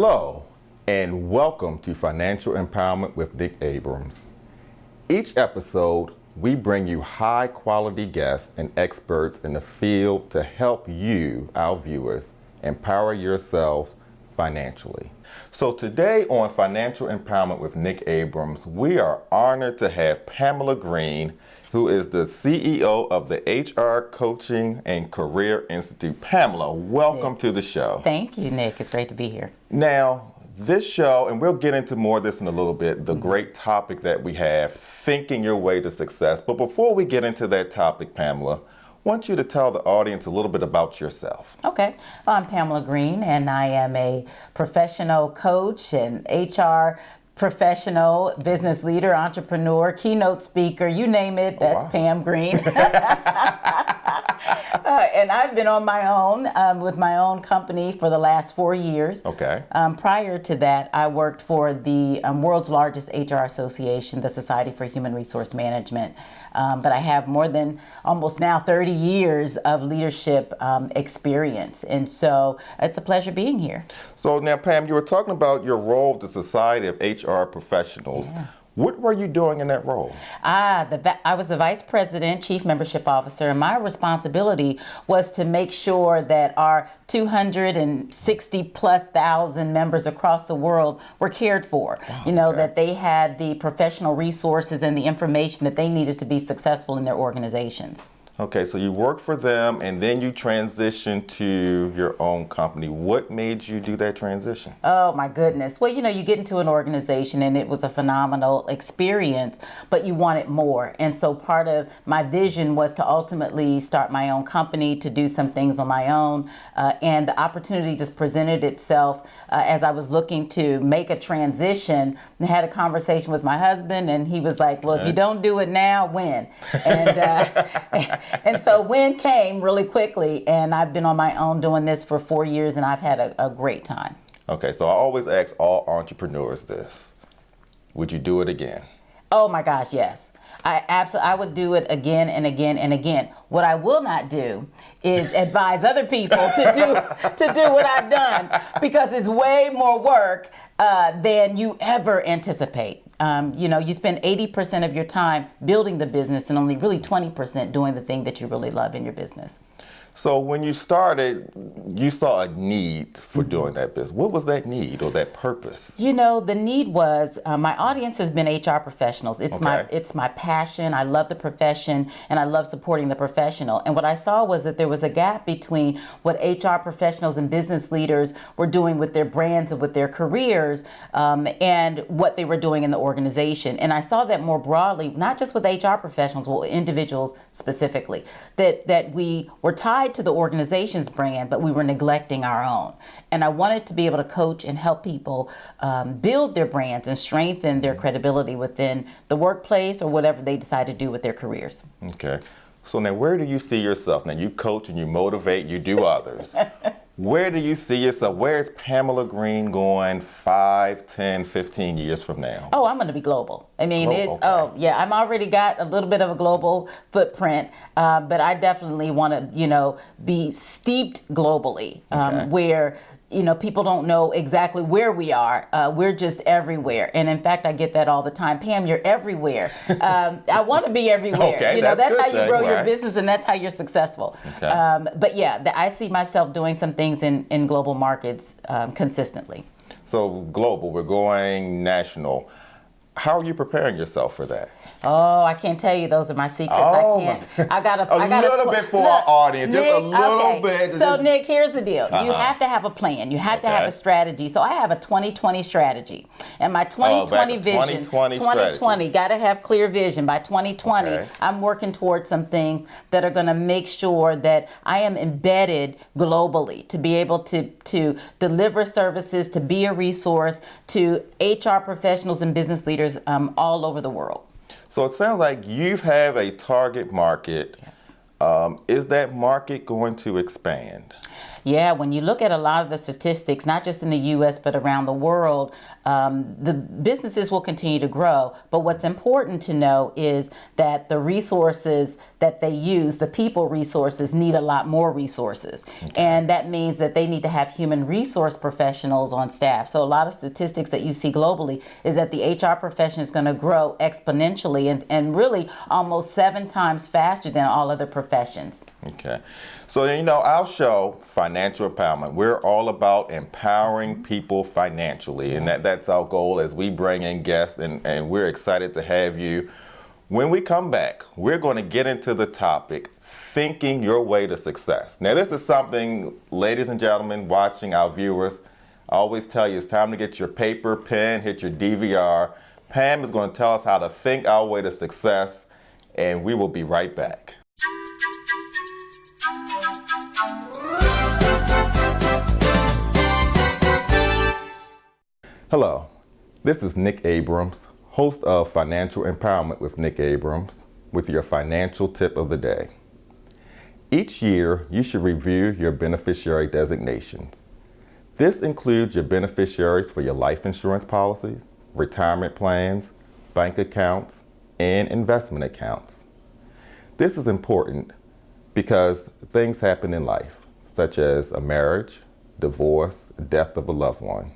Hello, and welcome to Financial Empowerment with Nick Abrams. Each episode, we bring you high-quality guests and experts in the field to help you, our viewers, empower yourselves financially. So today on Financial Empowerment with Nick Abrams, we are honored to have Pamela Green, who is the CEO of the HR Coaching and Career Institute. Pamela, welcome to the show. Thank you, Nick. It's great to be here. Now, this show, and we'll get into more of this in a little bit, the great topic that we have, thinking your way to success. But before we get into that topic, Pamela, I want you to tell the audience a little bit about yourself. Okay. I'm Pamela Green, and I am a professional coach and HR professional, business leader, entrepreneur, keynote speaker, you name it, that's Pam Green. And I've been on my own with my own company for the last 4 years. Okay. Prior to that, I worked for the world's largest HR association, the Society for Human Resource Management. But I have more than almost now 30 years of leadership experience. And so it's a pleasure being here. So now, Pam, you were talking about your role with the Society of HR Professionals. Yeah. What were you doing in that role? I was the Vice President, Chief Membership Officer, and my responsibility was to make sure that our 260 plus thousand members across the world were cared for. Wow, that they had the professional resources and the information that they needed to be successful in their organizations. Okay, so you worked for them and then you transitioned to your own company. What made you do that transition? Oh my goodness. Well, you get into an organization and it was a phenomenal experience, but you wanted more. And so part of my vision was to ultimately start my own company, to do some things on my own. And the opportunity just presented itself as I was looking to make a transition. I had a conversation with my husband and he was like, well, if you don't do it now, when? And so when came really quickly, and I've been on my own doing this for 4 years, and I've had a great time. Okay, so I always ask all entrepreneurs this. Would you do it again? Oh my gosh, yes. I would do it again and again and again. What I will not do is advise other people to do what I've done, because it's way more work than you ever anticipate. You spend 80% of your time building the business and only really 20% doing the thing that you really love in your business. So when you started, you saw a need for doing that business. What was that need or that purpose? The need was, my audience has been HR professionals. It's my passion. I love the profession and I love supporting the professional. And what I saw was that there was a gap between what HR professionals and business leaders were doing with their brands and with their careers and what they were doing in the organization. And I saw that more broadly, not just with HR professionals, but individuals specifically, that we were tied to the organization's brand, but we were neglecting our own. And I wanted to be able to coach and help people build their brands and strengthen their credibility within the workplace or whatever they decide to do with their careers. Okay. So now where do you see yourself? Now you coach and you motivate, you do others. Where do you see yourself? Where's Pamela Green going 5, 10, 15 years from now? Oh, I'm going to be global. I'm already got a little bit of a global footprint, but I definitely want to, be steeped globally, where people don't know exactly where we are. We're just everywhere. And in fact, I get that all the time. Pam, you're everywhere. I want to be everywhere. Okay, that's how you grow your business and that's how you're successful. Okay. But yeah, I see myself doing some things in global markets consistently. So global, we're going national. How are you preparing yourself for that? Oh, I can't tell you. Those are my secrets. I got a little bit for our audience, Nick, just a little bit. So Nick, here's the deal. You have to have a plan. You have to have a strategy. So I have a 2020 strategy, and my 2020 vision. 2020 got to have clear vision. By 2020, I'm working towards some things that are going to make sure that I am embedded globally to be able to deliver services, to be a resource to HR professionals and business leaders all over the world. So it sounds like you have a target market. Is that market going to expand? Yeah, when you look at a lot of the statistics, not just in the U.S., but around the world, the businesses will continue to grow. But what's important to know is that the resources that they use, the people resources, need a lot more resources. Okay. And that means that they need to have human resource professionals on staff. So a lot of statistics that you see globally is that the HR profession is going to grow exponentially and really almost 7 times faster than all other professions. Okay. So, our show, Financial Empowerment, we're all about empowering people financially. And that's our goal as we bring in guests, and we're excited to have you. When we come back, we're going to get into the topic, thinking your way to success. Now, this is something, ladies and gentlemen, watching our viewers, I always tell you it's time to get your paper, pen, hit your DVR. Pam is going to tell us how to think our way to success, and we will be right back. Hello, this is Nick Abrams, host of Financial Empowerment with Nick Abrams, with your financial tip of the day. Each year, you should review your beneficiary designations. This includes your beneficiaries for your life insurance policies, retirement plans, bank accounts, and investment accounts. This is important because things happen in life, such as a marriage, divorce, death of a loved one.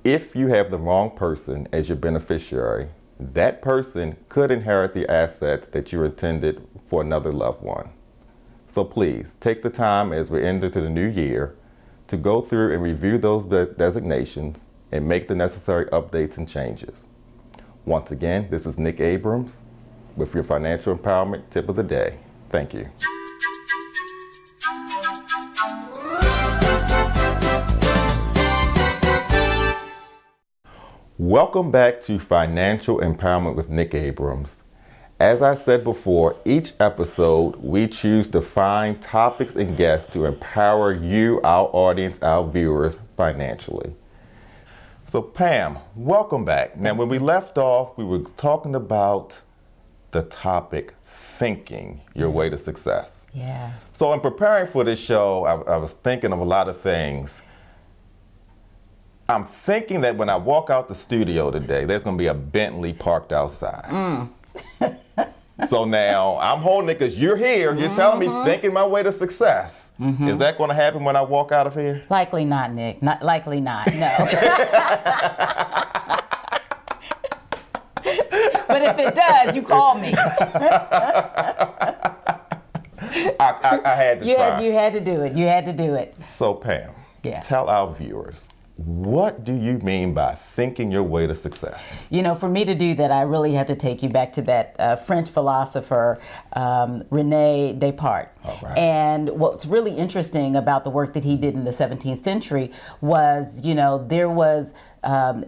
If you have the wrong person as your beneficiary, that person could inherit the assets that you intended for another loved one. So please take the time as we enter into the new year to go through and review those designations and make the necessary updates and changes. Once again, this is Nick Abrams with your Financial Empowerment Tip of the Day. Thank you. Welcome back to Financial Empowerment with Nick Abrams. As I said before, each episode we choose to find topics and guests to empower you, our audience, our viewers financially. So Pam, welcome back. Now when we left off, we were talking about the topic, thinking your way to success. Yeah. So in preparing for this show, I was thinking of a lot of things. I'm thinking that when I walk out the studio today, there's going to be a Bentley parked outside. So now I'm holding it because you're here. You're telling me thinking my way to success. Is that going to happen when I walk out of here? Likely not, Nick. Likely not, no. But if it does, you call me. I had to try. You had to do it. You had to do it. So Pam, tell our viewers, what do you mean by thinking your way to success? For me to do that, I really have to take you back to that French philosopher, René Descartes. Right. And what's really interesting about the work that he did in the 17th century was, there was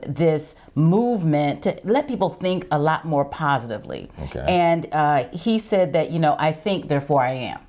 this movement to let people think a lot more positively. Okay. And he said that, I think, therefore I am.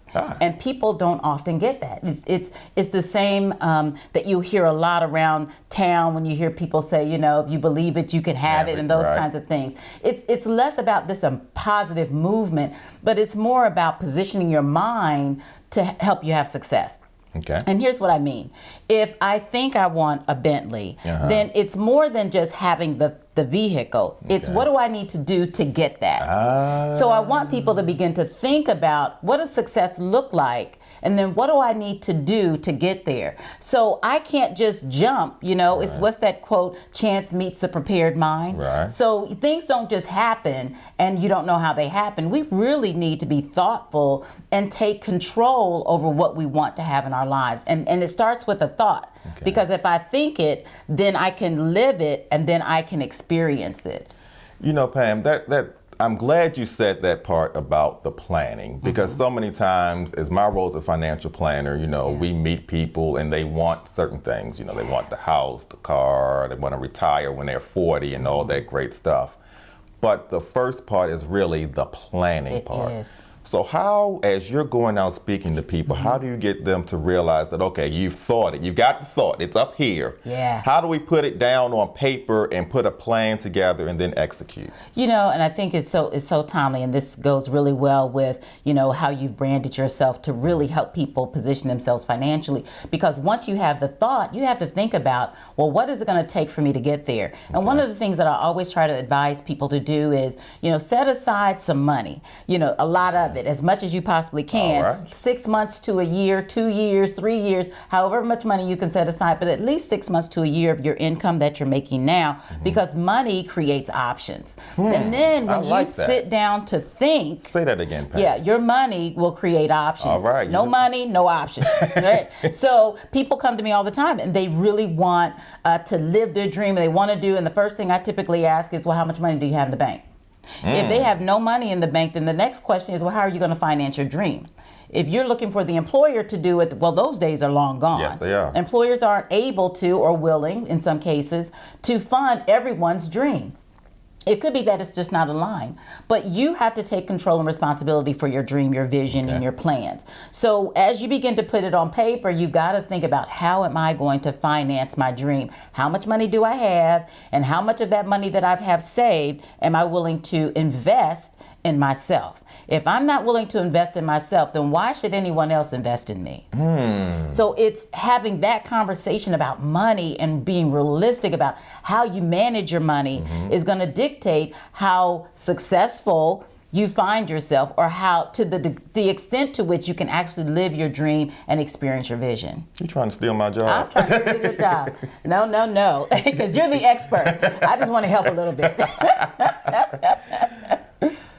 And people don't often get that. It's the same that you hear a lot around town when you hear people say, if you believe it, you can have it, and those kinds of things. It's less about this positive movement, but it's more about positioning your mind to help you have success. Okay. And here's what I mean. If I think I want a Bentley, then it's more than just having the vehicle. It's what do I need to do to get that? So I want people to begin to think about what does success look like, and then what do I need to do to get there? So I can't just jump, it's what's that quote, chance meets the prepared mind. Right. So things don't just happen and you don't know how they happen. We really need to be thoughtful and take control over what we want to have in our lives. And it starts with a thought. Because if I think it, then I can live it, and then I can experience it. Pam, that I'm glad you said that part about the planning, because so many times, as my role as a financial planner, we meet people and they want certain things. They want the house, the car, they want to retire when they're 40 and all that great stuff. But the first part is really the planning part. Is. So how, as you're going out speaking to people, how do you get them to realize that, okay, you've thought it, you've got the thought, it's up here. Yeah. How do we put it down on paper and put a plan together and then execute? You know, and I think it's so timely, and this goes really well with, you know, how you've branded yourself to really help people position themselves financially. Because once you have the thought, you have to think about, well, what is it going to take for me to get there? And one of the things that I always try to advise people to do is, you know, set aside some money, you know, a lot of it, as much as you possibly can. All right. 6 months to a year, 2 years, 3 years, however much money you can set aside, but at least 6 months to a year of your income that you're making now, because money creates options. And then when you sit down to think, say that again, Pam. Yeah, your money will create options. All right. No money, no options. Right? So people come to me all the time and they really want to live their dream, and they want to do, and the first thing I typically ask is, well, how much money do you have in the bank? If they have no money in the bank, then the next question is, well, how are you going to finance your dream? If you're looking for the employer to do it, well, those days are long gone. Yes, they are. Employers aren't able to, or willing in some cases, to fund everyone's dream. It could be that it's just not aligned, but you have to take control and responsibility for your dream, your vision, and your plans. So as you begin to put it on paper, you got to think about, how am I going to finance my dream? How much money do I have? And how much of that money that I have saved am I willing to invest in myself? If I'm not willing to invest in myself, then why should anyone else invest in me? So it's having that conversation about money and being realistic about how you manage your money is going to dictate how successful you find yourself, or how, to the extent to which you can actually live your dream and experience your vision. You trying to steal my job? I'm trying to steal your job. No, because you're the expert. I just want to help a little bit.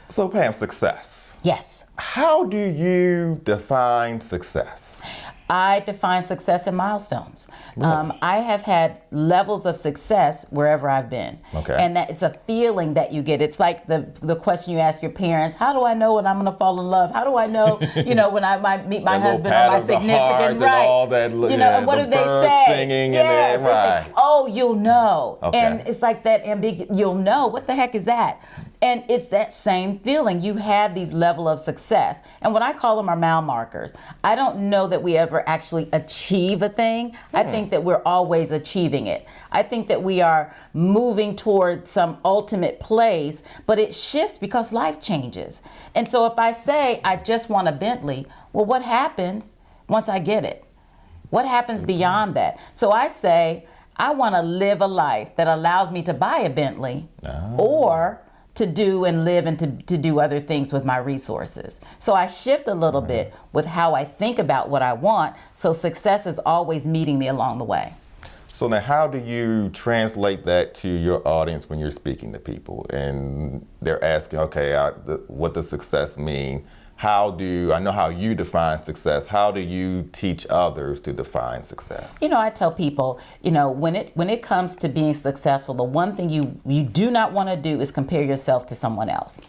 So Pam, success. Yes. How do you define success? I define success in milestones. Really? I have had levels of success wherever I've been. Okay. And that it's a feeling that you get. It's like the question you ask your parents, how do I know when I'm going to fall in love? How do I know, you know, when I might meet my husband or my significant, right? And all that, you know, and what do they say? Singing, yes, and then, right. Say, oh, you'll know. Okay. And it's like that ambiguous, you'll know. What the heck is that? And it's that same feeling. You have these level of success. And what I call them are mile markers. I don't know that we ever actually achieve a thing. I think that we're always achieving it. I think that we are moving toward some ultimate place, but it shifts because life changes. And so if I say, I just want a Bentley, well, what happens once I get it? What happens beyond that? So I say, I want to live a life that allows me to buy a Bentley, or to do and live and to do other things with my resources. So I shift a little bit with how I think about what I want, so success is always meeting me along the way. So now how do you translate that to your audience when you're speaking to people and they're asking, okay, what does success mean? I know how you define success. How do you teach others to define success? You know, I tell people, you know, when it comes to being successful, the one thing you do not want to do is compare yourself to someone else.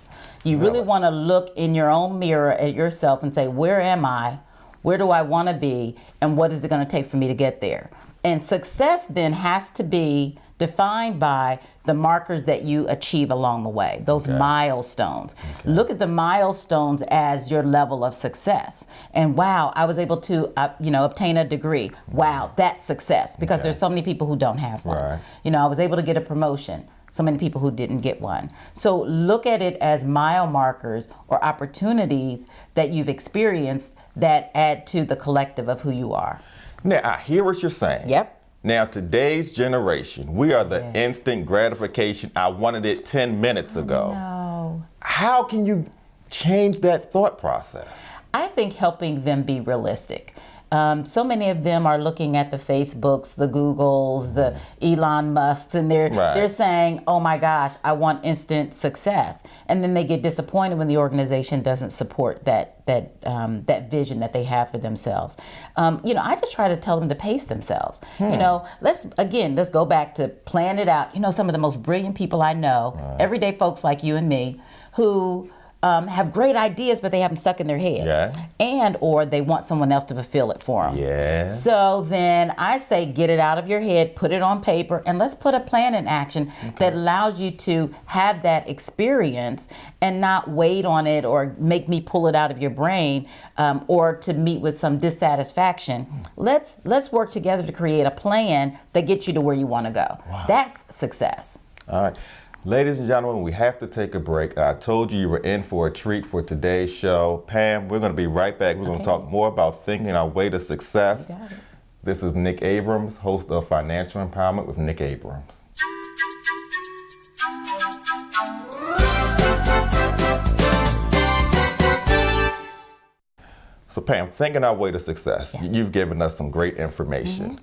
You really want to look in your own mirror at yourself and say, where am I? Where do I want to be? And what is it going to take for me to get there? And success then has to be defined by the markers that you achieve along the way, those milestones. Look at the milestones as your level of success. And wow, I was able to obtain a degree. Wow, that's success, because there's so many people who don't have one. Right. You know, I was able to get a promotion. So many people who didn't get one. So look at it as mile markers or opportunities that you've experienced that add to the collective of who you are. Now, I hear what you're saying. Yep. Now, today's generation, we are the instant gratification. I wanted it 10 minutes ago. No. How can you change that thought process? I think helping them be realistic. So many of them are looking at the Facebooks, the Googles, the Elon Musks, and they're saying, oh my gosh, I want instant success. And then they get disappointed when the organization doesn't support that vision that they have for themselves. I just try to tell them to pace themselves. You know, let's go back to plan it out. You know, some of the most brilliant people I know, everyday folks like you and me, who have great ideas, but they have them stuck in their head. Yeah. And or they want someone else to fulfill it for them. Yeah. So then I say, get it out of your head, put it on paper, and let's put a plan in action that allows you to have that experience and not wait on it or make me pull it out of your brain, or to meet with some dissatisfaction. Let's work together to create a plan that gets you to where you want to go. Wow. That's success. All right. Ladies and gentlemen, we have to take a break. I told you were in for a treat for today's show. Pam, we're going to be right back. We're going to talk more about thinking our way to success. You got it. This is Nick Abrams, host of Financial Empowerment with Nick Abrams. So Pam, thinking our way to success. Yes. You've given us some great information.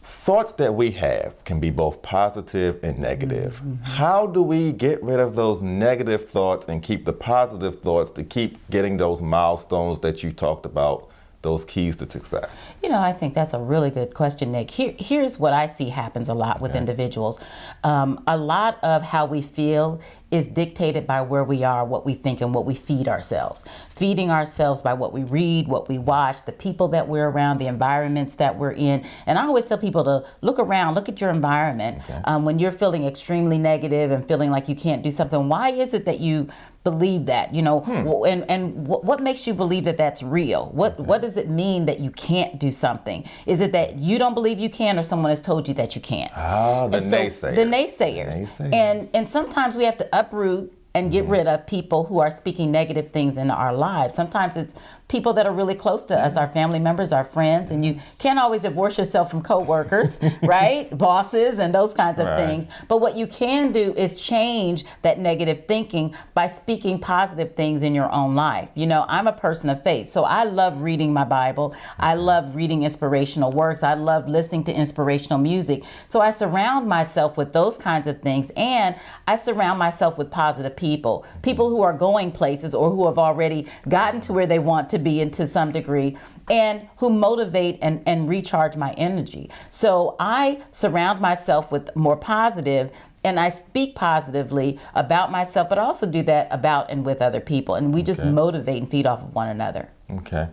Thoughts that we have can be both positive and negative. How do we get rid of those negative thoughts and keep the positive thoughts to keep getting those milestones that you talked about, those keys to success? I think that's a really good question, Nick. Here's what I see happens a lot with individuals. A lot of how we feel is dictated by where we are, what we think, and what we feed ourselves. Feeding ourselves by what we read, what we watch, the people that we're around, the environments that we're in. And I always tell people to look around, look at your environment. When you're feeling extremely negative and feeling like you can't do something, why is it that you believe that? And what makes you believe that that's real? What does it mean that you can't do something? Is it that you don't believe you can, or someone has told you that you can't? The naysayers. The naysayers. And sometimes we have to uproot and get rid of people who are speaking negative things into our lives. Sometimes it's people that are really close to us, our family members, our friends, and you can't always divorce yourself from coworkers, right? Bosses and those kinds of things. But what you can do is change that negative thinking by speaking positive things in your own life. I'm a person of faith, so I love reading my Bible. I love reading inspirational works. I love listening to inspirational music. So I surround myself with those kinds of things, and I surround myself with positive people who are going places or who have already gotten to where they want to be, and to some degree, and who motivate and recharge my energy. So I surround myself with more positive, and I speak positively about myself, but I also do that about and with other people. And we just motivate and feed off of one another. Okay.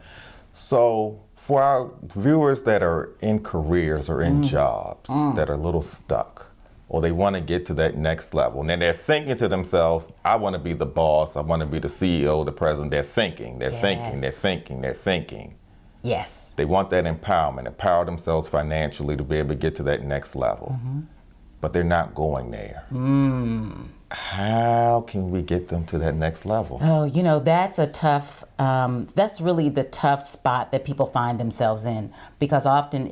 So for our viewers that are in careers or in jobs that are a little stuck, or they want to get to that next level, and then they're thinking to themselves, I want to be the boss, I want to be the CEO, the president. They're thinking. Yes. They want that empowerment, empower themselves financially to be able to get to that next level. But they're not going there. How can we get them to that next level? Oh, that's a tough, that's really the tough spot that people find themselves in, because often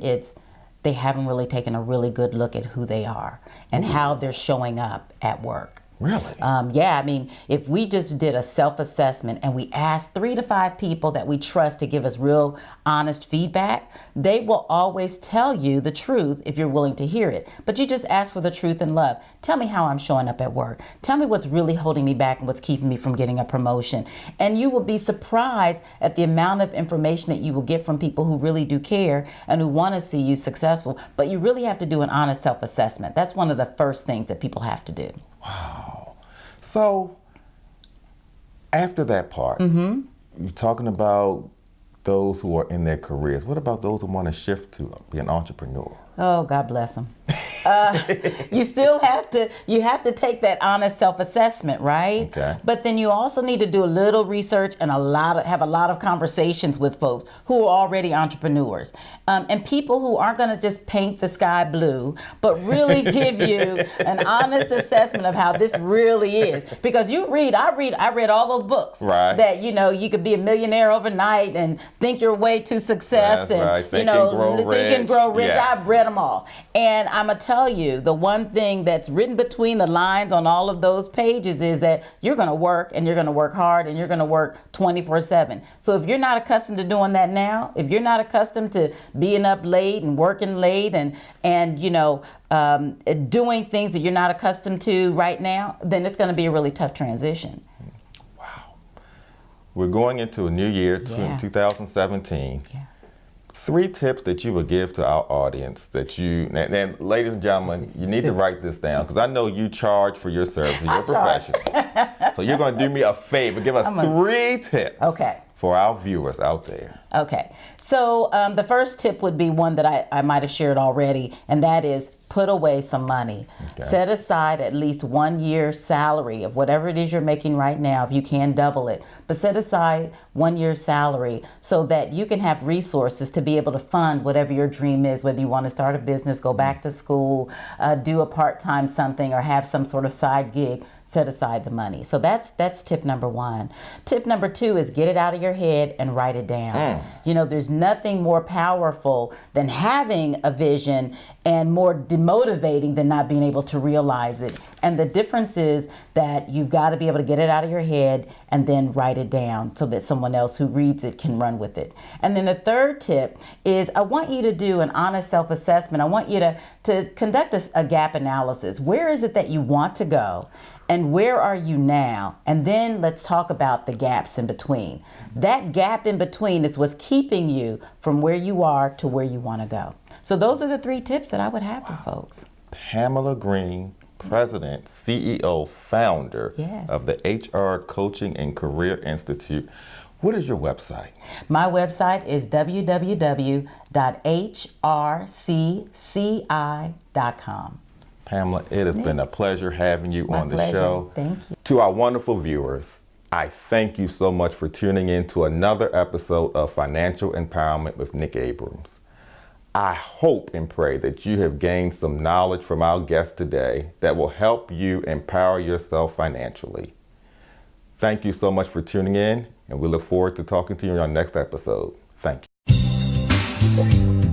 they haven't really taken a really good look at who they are and how they're showing up at work. Really? Yeah, I mean, if we just did a self-assessment and we asked 3 to 5 people that we trust to give us real honest feedback, they will always tell you the truth if you're willing to hear it. But you just ask for the truth and love. Tell me how I'm showing up at work. Tell me what's really holding me back and what's keeping me from getting a promotion. And you will be surprised at the amount of information that you will get from people who really do care and who want to see you successful. But you really have to do an honest self-assessment. That's one of the first things that people have to do. Wow. So after that part, you're talking about those who are in their careers. What about those who want to shift to be an entrepreneur? Oh, God bless them. You still have to take that honest self-assessment, right? Okay. But then you also need to do a little research and have a lot of conversations with folks who are already entrepreneurs, and people who aren't going to just paint the sky blue, but really give you an honest assessment of how this really is. Because I read all those books that you could be a millionaire overnight and think your way to success. That's and right. Think and grow rich. Yes. I've read them all, and I'm gonna tell you, the one thing that's written between the lines on all of those pages is that you're going to work, and you're going to work hard, and you're going to work 24/7. So if you're not accustomed to doing that now, if you're not accustomed to being up late and working late and doing things that you're not accustomed to right now, then it's going to be a really tough transition. Wow. We're going into a new year, 2017. Yeah. 3 tips that you would give to our audience that you, and ladies and gentlemen, you need to write this down because I know you charge for your services, you're a professional. So you're going to do me a favor, give us 3 tips for our viewers out there. Okay, so the first tip would be one that I might have shared already, and that is put away some money. Okay. Set aside at least 1 year's salary of whatever it is you're making right now, if you can double it. But set aside 1 year's salary so that you can have resources to be able to fund whatever your dream is, whether you want to start a business, go back to school, do a part-time something, or have some sort of side gig. Set aside the money. So that's tip number 1. Tip number 2 is get it out of your head and write it down. You know, there's nothing more powerful than having a vision and more demotivating than not being able to realize it. And the difference is that you've got to be able to get it out of your head and then write it down so that someone else who reads it can run with it. And then the third tip is I want you to do an honest self-assessment. I want you to conduct a gap analysis. Where is it that you want to go? And where are you now? And then let's talk about the gaps in between. That gap in between is what's keeping you from where you are to where you want to go. So those are the 3 tips that I would have for folks. Pamela Green, President, CEO, founder of the HR Coaching and Career Institute. What is your website? My website is www.hrcci.com. Pamela, it has been a pleasure having you on the show. Thank you. To our wonderful viewers, I thank you so much for tuning in to another episode of Financial Empowerment with Nick Abrams. I hope and pray that you have gained some knowledge from our guest today that will help you empower yourself financially. Thank you so much for tuning in, and we look forward to talking to you in our next episode. Thank you.